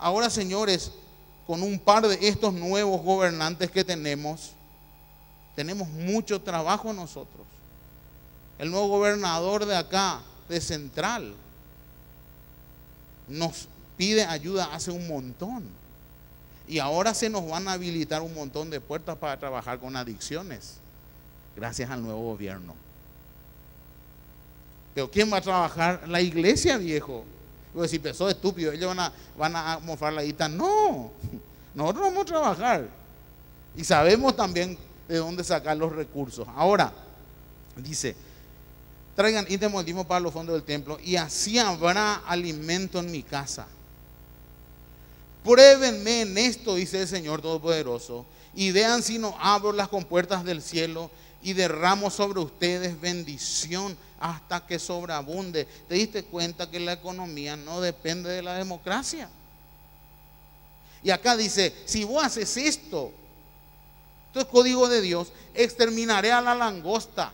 Ahora, señores, con un par de estos nuevos gobernantes que tenemos mucho trabajo nosotros. El nuevo gobernador de acá, de Central, nos pide ayuda hace un montón. Y ahora se nos van a habilitar un montón de puertas para trabajar con adicciones, gracias al nuevo gobierno. Pero ¿quién va a trabajar? La iglesia, viejo. Pues si pensó estúpido, ellos van a mofar la guita. No, nosotros vamos a trabajar. Y sabemos también de dónde sacar los recursos. Ahora, dice, traigan íntimo el diezmo para los fondos del templo, y así habrá alimento en mi casa. Pruébenme en esto, dice el Señor Todopoderoso, y vean si no abro las compuertas del cielo y derramo sobre ustedes bendición hasta que sobreabunde. ¿Te diste cuenta que la economía no depende de la democracia? Y acá dice, si vos haces esto es código de Dios, exterminaré a la langosta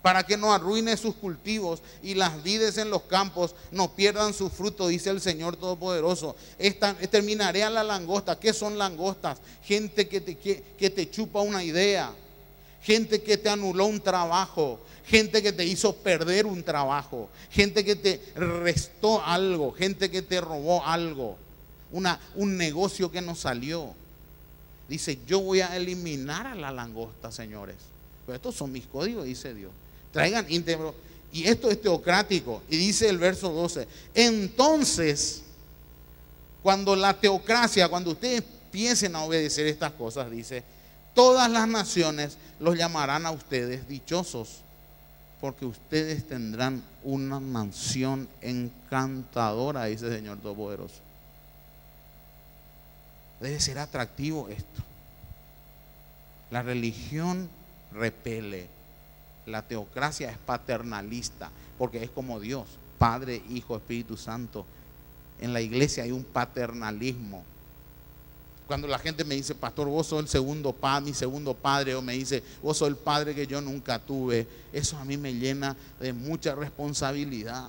para que no arruine sus cultivos y las vides en los campos no pierdan su fruto, dice el Señor Todopoderoso. Exterminaré a la langosta. ¿Qué son langostas? Gente que te chupa una idea, gente que te anuló un trabajo, gente que te hizo perder un trabajo, gente que te restó algo, gente que te robó algo, un negocio que no salió. Dice, yo voy a eliminar a la langosta, señores. Pero estos son mis códigos, dice Dios. Traigan íntegro. Y esto es teocrático. Y dice el verso 12. Entonces, cuando la teocracia, cuando ustedes empiecen a obedecer estas cosas, dice, todas las naciones los llamarán a ustedes dichosos, porque ustedes tendrán una mansión encantadora, dice el Señor Todopoderoso. Debe ser atractivo esto. La religión repele. La teocracia es paternalista, porque es como Dios, Padre, Hijo, Espíritu Santo. En la iglesia hay un paternalismo. Cuando la gente me dice, pastor, vos sos el segundo padre, mi segundo padre, o me dice, vos sos el padre que yo nunca tuve, eso a mí me llena de mucha responsabilidad.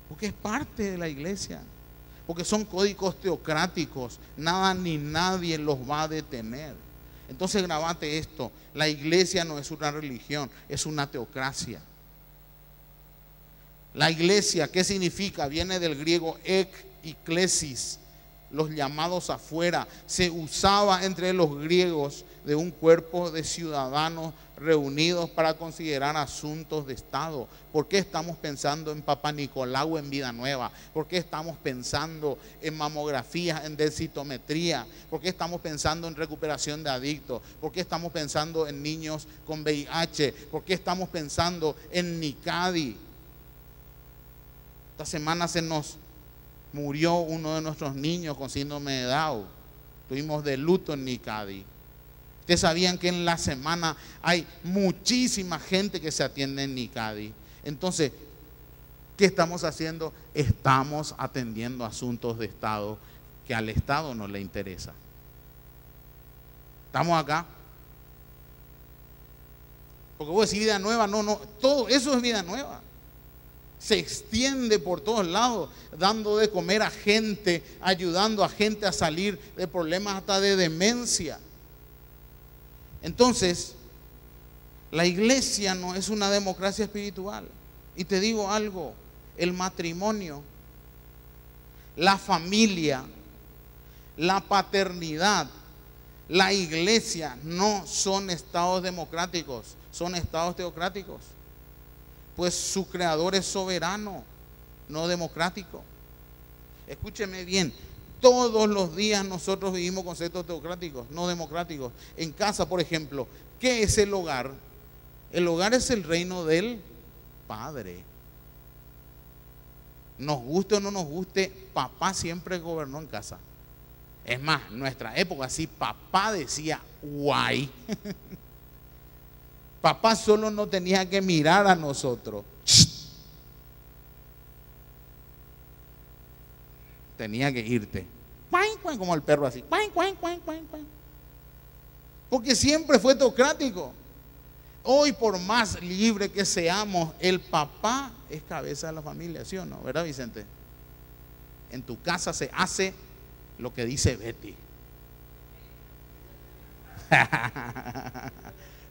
Porque es parte de la iglesia. Porque son códigos teocráticos, nada ni nadie los va a detener. Entonces grabate esto, la iglesia no es una religión, es una teocracia. La iglesia, ¿qué significa? Viene del griego eklesis, los llamados afuera. Se usaba entre los griegos de un cuerpo de ciudadanos reunidos para considerar asuntos de Estado. ¿Por qué estamos pensando en Papá Nicolau en Vida Nueva? ¿Por qué estamos pensando en mamografías, en densitometría? ¿Por qué estamos pensando en recuperación de adictos? ¿Por qué estamos pensando en niños con VIH? ¿Por qué estamos pensando en Nicadi? Esta semana se nos murió uno de nuestros niños con síndrome de Down. Estuvimos de luto en Nicadi. Ustedes sabían que en la semana hay muchísima gente que se atiende en Nicadi. Entonces, ¿qué estamos haciendo? Estamos atendiendo asuntos de Estado que al Estado no le interesa. ¿Estamos acá? Porque vos decís vida nueva, no, todo eso es vida nueva. Se extiende por todos lados, dando de comer a gente, ayudando a gente a salir de problemas hasta de demencia. Entonces, la iglesia no es una democracia espiritual. Y te digo algo, el matrimonio, la familia, la paternidad, la iglesia no son estados democráticos, son estados teocráticos. Pues su creador es soberano, no democrático. Escúcheme bien, todos los días nosotros vivimos conceptos teocráticos, no democráticos. En casa, por ejemplo, ¿qué es el hogar? El hogar es el reino del Padre. Nos guste o no nos guste, papá siempre gobernó en casa. Es más, en nuestra época, sí, papá decía guay. Papá solo no tenía que mirar a nosotros. Tenía que irte. Como el perro así. Porque siempre fue teocrático. Hoy, por más libre que seamos, el papá es cabeza de la familia, ¿sí o no? ¿Verdad, Vicente? En tu casa se hace lo que dice Betty.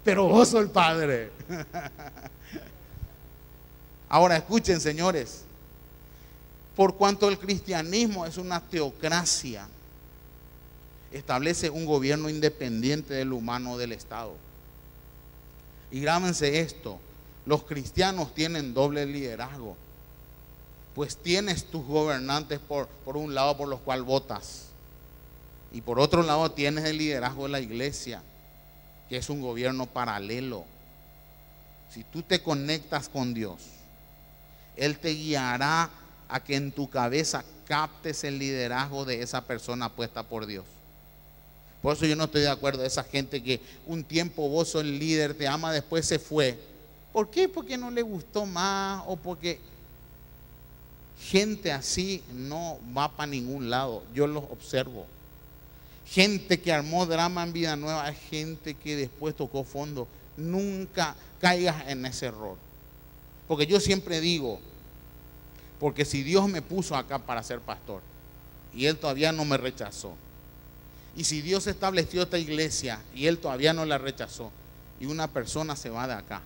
Pero vos sos el padre. Ahora escuchen, señores, por cuanto el cristianismo es una teocracia, establece un gobierno independiente del humano, del Estado. Y grábense esto: los cristianos tienen doble liderazgo, pues tienes tus gobernantes por un lado por los cuales votas, y por otro lado tienes el liderazgo de la iglesia, que es un gobierno paralelo. Si tú te conectas con Dios, Él te guiará a que en tu cabeza captes el liderazgo de esa persona puesta por Dios. Por eso yo no estoy de acuerdo de esa gente que un tiempo vos sos el líder, te ama, después se fue. ¿Por qué? Porque no le gustó más, o porque gente así no va para ningún lado. Yo los observo. Gente que armó drama en Vida Nueva es gente que después tocó fondo. Nunca caigas en ese error. Porque yo siempre digo, porque si Dios me puso acá para ser pastor y Él todavía no me rechazó, y si Dios estableció esta iglesia y Él todavía no la rechazó, y una persona se va de acá,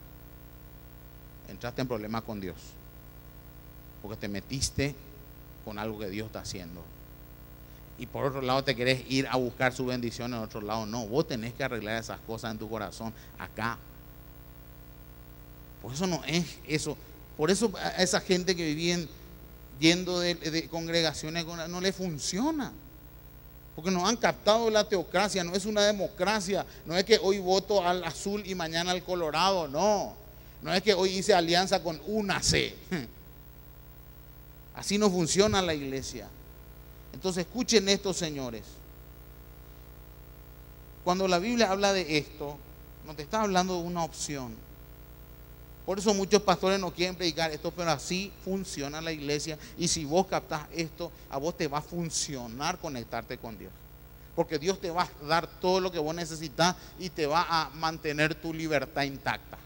entraste en problemas con Dios, porque te metiste con algo que Dios está haciendo. Y por otro lado te querés ir a buscar su bendición en otro lado. No, vos tenés que arreglar esas cosas en tu corazón acá. Por eso no es eso. Por eso a esa gente que vivían yendo de congregaciones no le funciona. Porque no han captado la teocracia. No es una democracia. No es que hoy voto al azul y mañana al colorado. No. No es que hoy hice alianza con una C. Así no funciona la iglesia. Entonces escuchen esto, señores. Cuando la Biblia habla de esto, no te está hablando de una opción. Por eso muchos pastores no quieren predicar esto, pero así funciona la iglesia. Y si vos captás esto, a vos te va a funcionar conectarte con Dios. Porque Dios te va a dar todo lo que vos necesitas y te va a mantener tu libertad intacta.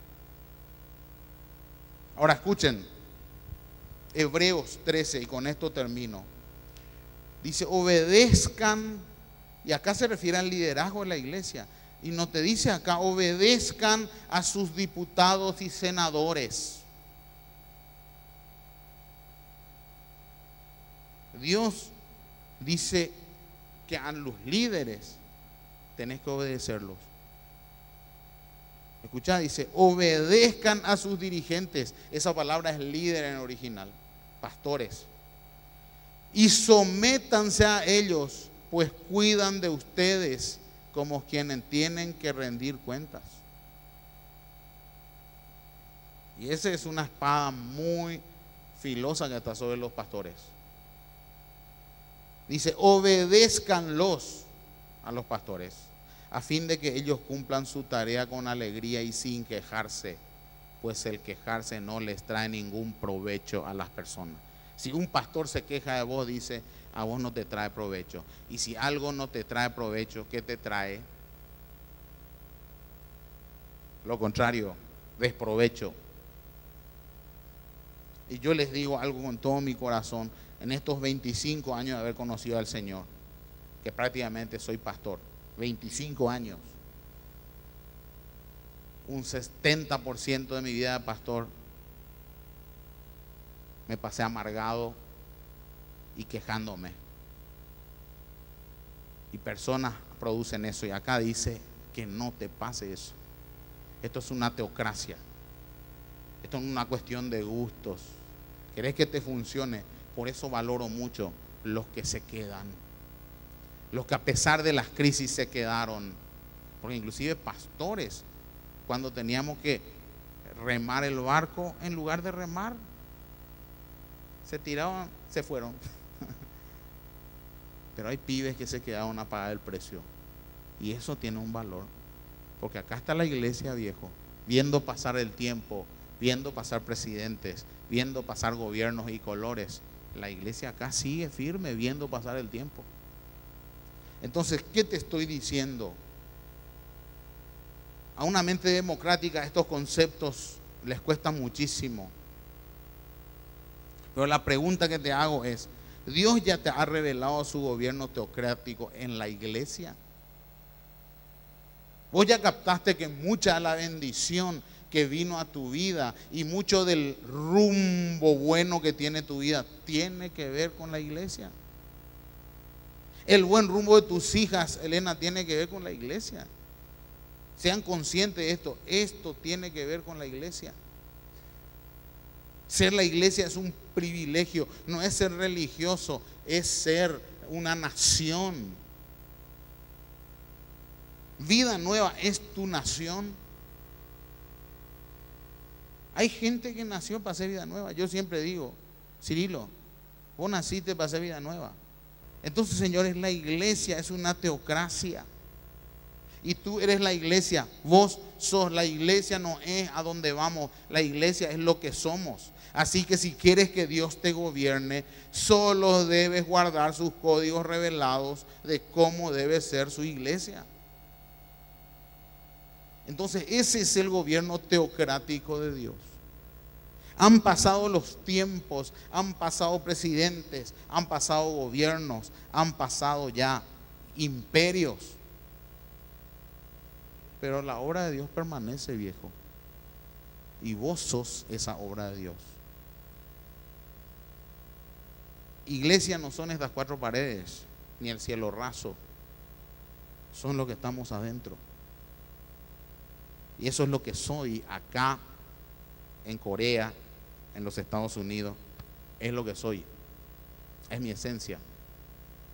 Ahora escuchen, Hebreos 13, y con esto termino. Dice, obedezcan, y acá se refiere al liderazgo de la iglesia. Y no te dice acá, obedezcan a sus diputados y senadores. Dios dice que a los líderes tenés que obedecerlos. Escucha, dice, obedezcan a sus dirigentes. Esa palabra es líder en original, pastores. Y sométanse a ellos, pues cuidan de ustedes como quienes tienen que rendir cuentas. Y esa es una espada muy filosa que está sobre los pastores. Dice, obedézcanlos a los pastores, a fin de que ellos cumplan su tarea con alegría y sin quejarse, pues el quejarse no les trae ningún provecho a las personas. Si un pastor se queja de vos, dice, a vos no te trae provecho. Y si algo no te trae provecho, ¿qué te trae? Lo contrario, desprovecho. Y yo les digo algo con todo mi corazón, en estos 25 años de haber conocido al Señor, que prácticamente soy pastor, 25 años, un 70% de mi vida de pastor me pasé amargado y quejándome. Y personas producen eso, y acá dice que no te pase eso. Esto es una teocracia. Esto no es una cuestión de gustos. ¿Querés que te funcione? Por eso valoro mucho los que se quedan, los que a pesar de las crisis se quedaron. Porque inclusive pastores, cuando teníamos que remar el barco, en lugar de remar, se tiraban, se fueron. Pero hay pibes que se quedaron a pagar el precio. Y eso tiene un valor. Porque acá está la iglesia, viejo, viendo pasar el tiempo, viendo pasar presidentes, viendo pasar gobiernos y colores. La iglesia acá sigue firme viendo pasar el tiempo. Entonces, ¿qué te estoy diciendo? A una mente democrática estos conceptos les cuesta muchísimo. Pero la pregunta que te hago es, Dios ya te ha revelado su gobierno teocrático en la iglesia. Vos ya captaste que mucha de la bendición que vino a tu vida y mucho del rumbo bueno que tiene tu vida tiene que ver con la iglesia. El buen rumbo de tus hijas, Elena, tiene que ver con la iglesia. Sean conscientes de esto. Esto tiene que ver con la iglesia. Ser la iglesia es un privilegio. No es ser religioso, es ser una nación. Vida Nueva es tu nación. Hay gente que nació para hacer vida nueva. Yo siempre digo, Cirilo, vos naciste para hacer vida nueva. Entonces, señores, la iglesia es una teocracia. Y tú eres la iglesia, vos sos la iglesia, no es a donde vamos, la iglesia es lo que somos. Así que si quieres que Dios te gobierne, solo debes guardar sus códigos revelados de cómo debe ser su iglesia. Entonces ese es el gobierno teocrático de Dios. Han pasado los tiempos, han pasado presidentes, han pasado gobiernos, han pasado ya imperios. Pero la obra de Dios permanece, viejo. Y vos sos esa obra de Dios. Iglesia no son estas cuatro paredes, ni el cielo raso. Son los que estamos adentro. Y eso es lo que soy acá, en Corea, en los Estados Unidos. Es lo que soy. Es mi esencia.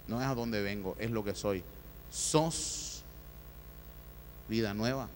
No es a dónde vengo, es lo que soy. Sos Vida Nueva.